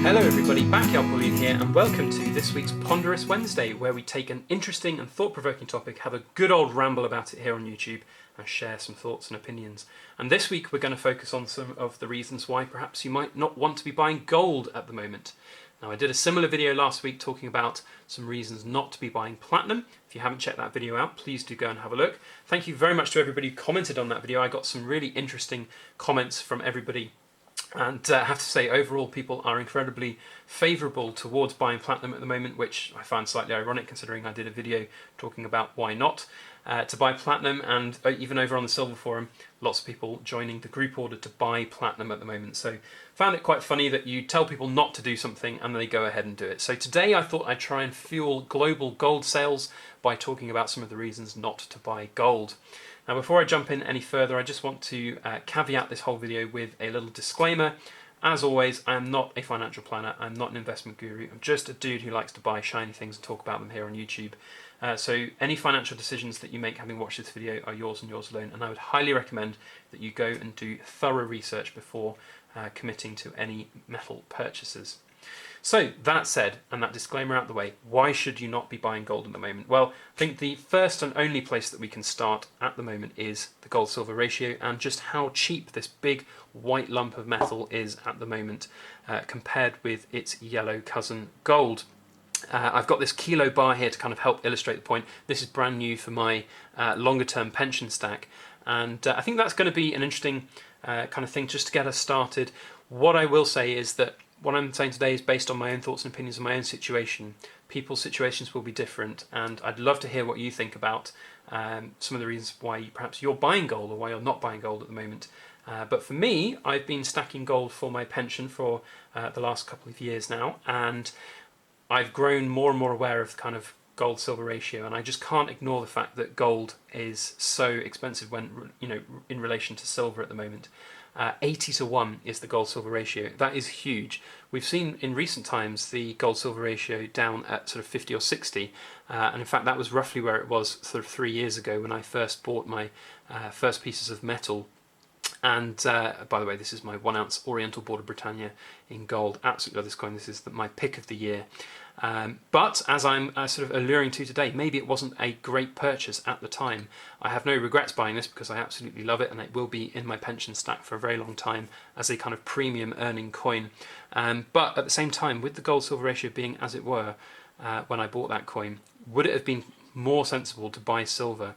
Hello everybody, Backyard Bullion here, and welcome to this week's Ponderous Wednesday, where we take an interesting and thought-provoking topic, have a good old ramble about it here on YouTube, and share some thoughts and opinions. And this week we're going to focus on some of the reasons why perhaps you might not want to be buying gold at the moment. Now, I did a similar video last week talking about some reasons not to be buying platinum. If you haven't checked that video out, please do go and have a look. Thank you very much to everybody who commented on that video. I got some really interesting comments from everybody. And I have to say, overall, people are incredibly favourable towards buying platinum at the moment, which I find slightly ironic considering I did a video talking about why not to buy platinum, and even over on the silver forum, lots of people joining the group order to buy platinum at the moment. So found it quite funny that you tell people not to do something and they go ahead and do it. So today I thought I'd try and fuel global gold sales by talking about some of the reasons not to buy gold. Now, before I jump in any further, I just want to caveat this whole video with a little disclaimer. As always, I am not a financial planner, I'm not an investment guru, I'm just a dude who likes to buy shiny things and talk about them here on YouTube. So any financial decisions that you make having watched this video are yours and yours alone, and I would highly recommend that you go and do thorough research before committing to any metal purchases. So that said, and that disclaimer out the way, why should you not be buying gold at the moment? Well, I think the first and only place that we can start at the moment is the gold-silver ratio and just how cheap this big white lump of metal is at the moment compared with its yellow cousin gold. I've got this kilo bar here to kind of help illustrate the point. This is brand new for my longer-term pension stack, and I think that's going to be an interesting kind of thing just to get us started. What I will say is that what I'm saying today is based on my own thoughts and opinions on my own situation. People's situations will be different, and I'd love to hear what you think about some of the reasons why perhaps you're buying gold or why you're not buying gold at the moment. But for me, I've been stacking gold for my pension for the last couple of years now, and I've grown more and more aware of kind of gold-silver ratio, and I just can't ignore the fact that gold is so expensive when, you know, in relation to silver at the moment. 80 to 1 is the gold-silver ratio. That is huge. We've seen in recent times the gold-silver ratio down at sort of 50 or 60, and in fact that was roughly where it was sort of 3 years ago when I first bought my first pieces of metal. And by the way, this is my 1 ounce Oriental Border Britannia in gold. Absolutely love this coin. This is my pick of the year. But as I'm sort of alluring to today, maybe it wasn't a great purchase at the time. I have no regrets buying this because I absolutely love it, and it will be in my pension stack for a very long time as a kind of premium earning coin. But at the same time, with the gold-silver ratio being as it were when I bought that coin, would it have been more sensible to buy silver?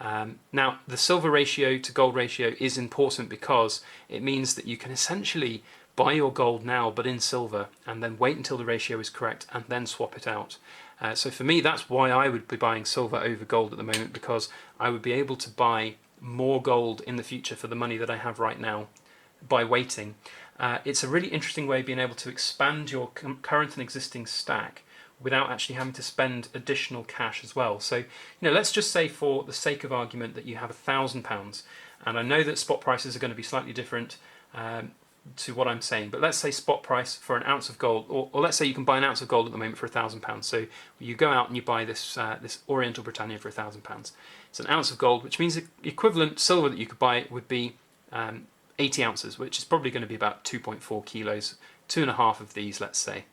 Now, the silver ratio to gold ratio is important because it means that you can essentially buy your gold now but in silver and then wait until the ratio is correct and then swap it out. So for me, that's why I would be buying silver over gold at the moment, because I would be able to buy more gold in the future for the money that I have right now by waiting. It's a really interesting way of being able to expand your current and existing stack without actually having to spend additional cash as well. So, you know, let's just say for the sake of argument that you have £1,000, and I know that spot prices are going to be slightly different to what I'm saying, but let's say spot price for an ounce of gold, or let's say you can buy an ounce of gold at the moment for £1,000. So you go out and you buy this this Oriental Britannia for £1,000. It's an ounce of gold, which means the equivalent silver that you could buy would be 80 ounces, which is probably going to be about 2.4 kilos, 2.5 of these, let's say.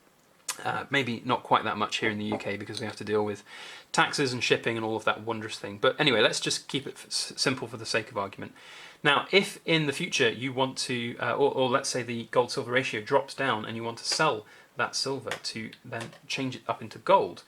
Maybe not quite that much here in the UK because we have to deal with taxes and shipping and all of that wondrous thing. But anyway, let's just keep it simple for the sake of argument. Now, if in the future you want to, or let's say the gold-silver ratio drops down and you want to sell that silver to then change it up into gold,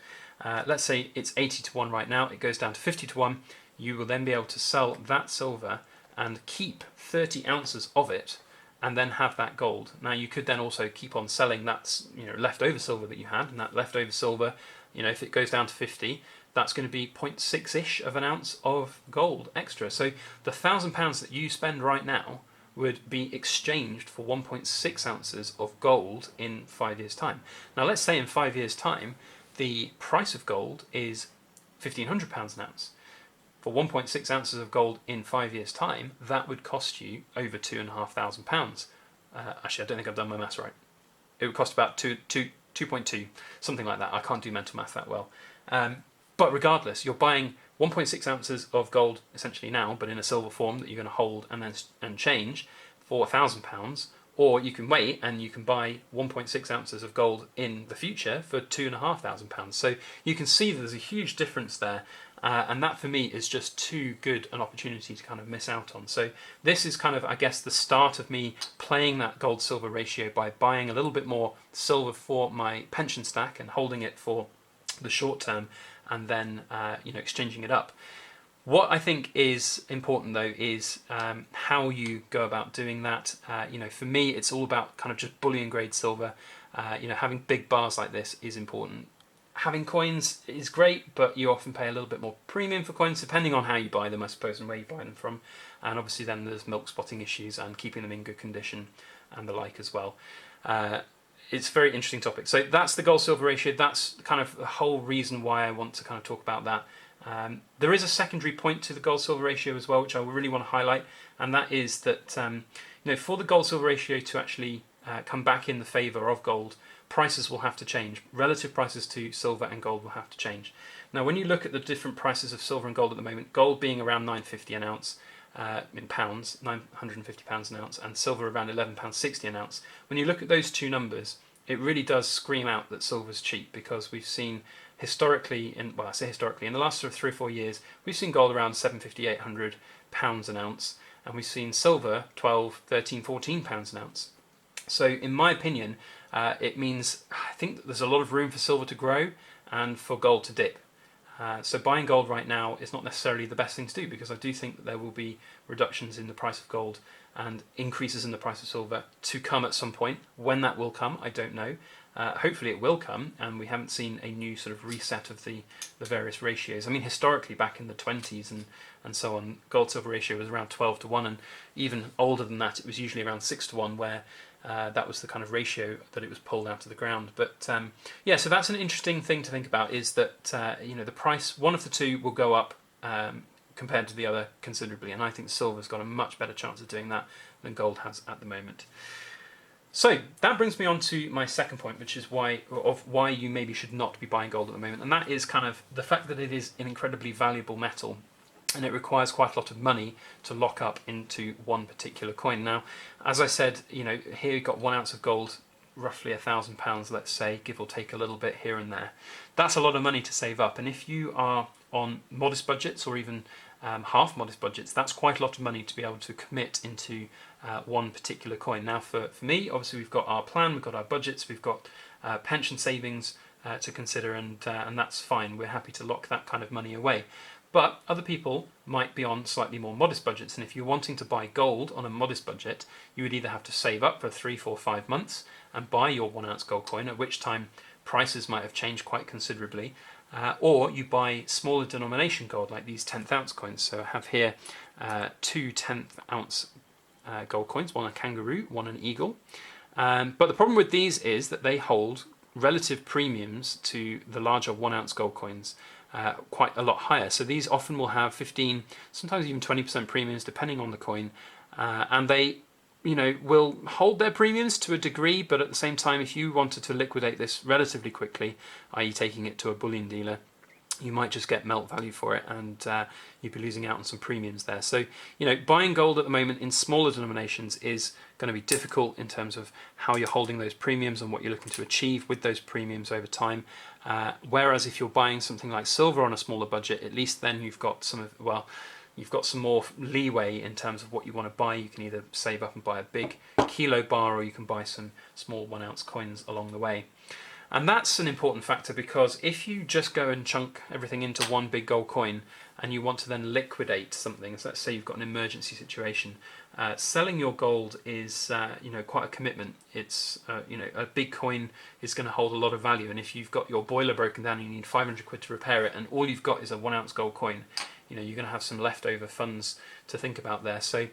let's say it's 80 to 1 right now, it goes down to 50 to 1, you will then be able to sell that silver and keep 30 ounces of it and then have that gold. Now, you could then also keep on selling that, you know, leftover silver that you had, and that leftover silver, you know, if it goes down to 50, that's going to be 0.6-ish of an ounce of gold extra. So the £1,000 that you spend right now would be exchanged for 1.6 ounces of gold in 5 years' time. Now, let's say in 5 years' time, the price of gold is £1,500 an ounce. For 1.6 ounces of gold in 5 years' time, that would cost you over £2,500. Actually, I don't think I've done my maths right. It would cost about 2.2, something like that. I can't do mental math that well. But regardless, you're buying 1.6 ounces of gold essentially now, but in a silver form that you're going to hold and then change for £1,000, Or you can wait and you can buy 1.6 ounces of gold in the future for £2,500. So you can see there's a huge difference there. And that for me is just too good an opportunity to kind of miss out on. So this is kind of, I guess, the start of me playing that gold-silver ratio by buying a little bit more silver for my pension stack and holding it for the short term, and then exchanging it up. What I think is important though is how you go about doing that. For me, it's all about kind of just bullion grade silver. Having big bars like this is important. Having coins is great, but you often pay a little bit more premium for coins depending on how you buy them, I suppose, and where you buy them from. And obviously then there's milk spotting issues and keeping them in good condition and the like as well. It's a very interesting topic. So that's the gold-silver ratio. That's kind of the whole reason why I want to kind of talk about that. There is a secondary point to the gold-silver ratio as well, which I really want to highlight, and that is that for the gold-silver ratio to actually come back in the favour of gold, prices will have to change. Relative prices to silver and gold will have to change. Now, when you look at the different prices of silver and gold at the moment, gold being around £9.50 an ounce in pounds, £950 an ounce, and silver around £11.60 an ounce. When you look at those two numbers, it really does scream out that silver's cheap, because we've seen historically, in the last sort of 3 or 4 years, we've seen gold around £750, £800 an ounce, and we've seen silver £12, £13, £14 an ounce. So in my opinion, it means I think that there's a lot of room for silver to grow and for gold to dip. So buying gold right now is not necessarily the best thing to do, because I do think that there will be reductions in the price of gold and increases in the price of silver to come at some point. When that will come, I don't know. Hopefully it will come, and we haven't seen a new sort of reset of the various ratios. I mean, historically, back in the 20s and so on, gold-silver ratio was around 12 to 1, and even older than that, it was usually around 6 to 1, where that was the kind of ratio that it was pulled out of the ground. But so that's an interesting thing to think about, is that the price, one of the two will go up compared to the other considerably, and I think silver's got a much better chance of doing that than gold has at the moment. So that brings me on to my second point, which is why you maybe should not be buying gold at the moment, and that is kind of the fact that it is an incredibly valuable metal, and it requires quite a lot of money to lock up into one particular coin. Now, as I said, here you've got 1 ounce of gold, roughly £1,000, let's say, give or take a little bit here and there. That's a lot of money to save up, and if you are on modest budgets, or even half modest budgets, that's quite a lot of money to be able to commit into one particular coin. Now, for me, obviously, we've got our plan, we've got our budgets, we've got pension savings to consider, and that's fine. We're happy to lock that kind of money away. But other people might be on slightly more modest budgets, and if you're wanting to buy gold on a modest budget, you would either have to save up for 3, 4, 5 months and buy your 1 ounce gold coin, at which time prices might have changed quite considerably, or you buy smaller denomination gold, like these 10th ounce coins. So I have here 2 10th ounce gold coins, one a kangaroo, one an eagle. But the problem with these is that they hold relative premiums to the larger 1 ounce gold coins, quite a lot higher. So these often will have 15, sometimes even 20% premiums, depending on the coin, and they will hold their premiums to a degree, but at the same time, if you wanted to liquidate this relatively quickly, i.e. taking it to a bullion dealer, you might just get melt value for it, and you'd be losing out on some premiums there. So, buying gold at the moment in smaller denominations is going to be difficult in terms of how you're holding those premiums and what you're looking to achieve with those premiums over time. Whereas if you're buying something like silver on a smaller budget, at least then you've got some more leeway in terms of what you want to buy. You can either save up and buy a big kilo bar, or you can buy some small 1 ounce coins along the way. And that's an important factor, because if you just go and chunk everything into one big gold coin and you want to then liquidate something, so let's say you've got an emergency situation, selling your gold is quite a commitment. It's a big coin is going to hold a lot of value, and if you've got your boiler broken down and you need 500 quid to repair it, and all you've got is a 1 ounce gold coin, you're going to have some leftover funds to think about there. So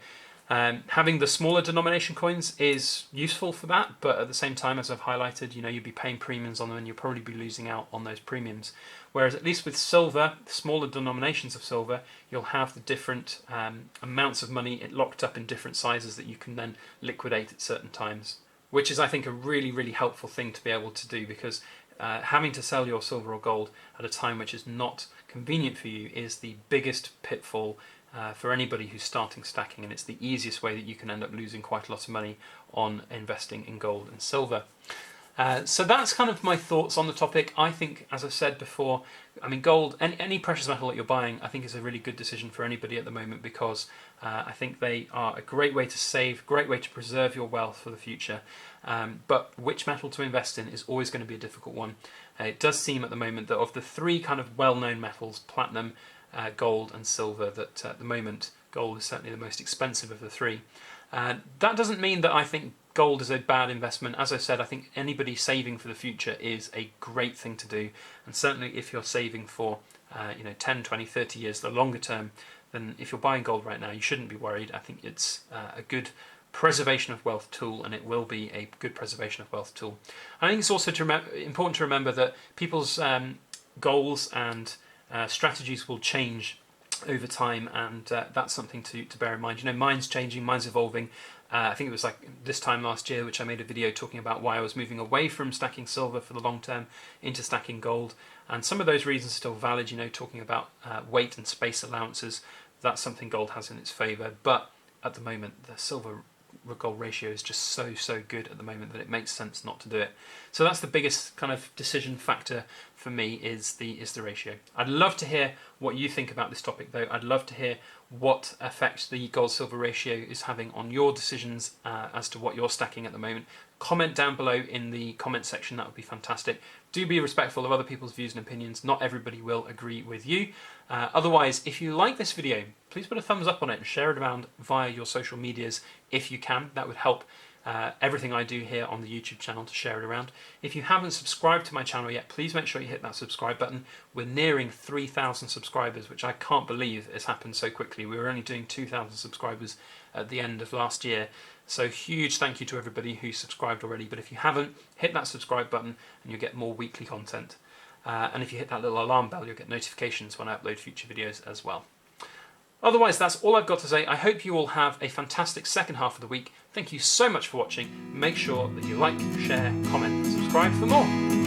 having the smaller denomination coins is useful for that, but at the same time, as I've highlighted, you'd be paying premiums on them, and you'll probably be losing out on those premiums. Whereas at least with silver, the smaller denominations of silver, you'll have the different amounts of money locked up in different sizes that you can then liquidate at certain times, which is, I think, a really, really helpful thing to be able to do, because having to sell your silver or gold at a time which is not convenient for you is the biggest pitfall for anybody who's starting stacking, and it's the easiest way that you can end up losing quite a lot of money on investing in gold and silver. So that's kind of my thoughts on the topic. I think, as I've said before, I mean, gold, any precious metal that you're buying, I think is a really good decision for anybody at the moment, because I think they are a great way to save, great way to preserve your wealth for the future. But which metal to invest in is always going to be a difficult one. It does seem at the moment that of the three kind of well-known metals, platinum, gold and silver, that at the moment gold is certainly the most expensive of the three. That doesn't mean that I think gold is a bad investment. As I said, I think anybody saving for the future is a great thing to do, and certainly if you're saving for 10, 20, 30 years, the longer term, then if you're buying gold right now, you shouldn't be worried. I think it's a good preservation of wealth tool, and it will be a good preservation of wealth tool. I think it's also important to remember that people's goals and strategies will change over time, and that's something to bear in mind. Mine's changing, mine's evolving. I think it was like this time last year which I made a video talking about why I was moving away from stacking silver for the long term into stacking gold, and some of those reasons are still valid. Talking about weight and space allowances, that's something gold has in its favour, but at the moment the silver gold ratio is just so good at the moment that it makes sense not to do it. So that's the biggest kind of decision factor for me, is the ratio. I'd love to hear what you think about this topic though. I'd love to hear what effect the gold silver ratio is having on your decisions as to what you're stacking at the moment. Comment down below in the comment section, that would be fantastic. Do be respectful of other people's views and opinions. Not everybody will agree with you. Otherwise, if you like this video, please put a thumbs up on it and share it around via your social medias if you can. That would help everything I do here on the YouTube channel to share it around. If you haven't subscribed to my channel yet, please make sure you hit that subscribe button. We're nearing 3,000 subscribers, which I can't believe has happened so quickly. We were only doing 2,000 subscribers at the end of last year. So huge thank you to everybody who subscribed already. But if you haven't, hit that subscribe button and you'll get more weekly content. And if you hit that little alarm bell, you'll get notifications when I upload future videos as well. Otherwise, that's all I've got to say. I hope you all have a fantastic second half of the week. Thank you so much for watching. Make sure that you like, share, comment and subscribe for more.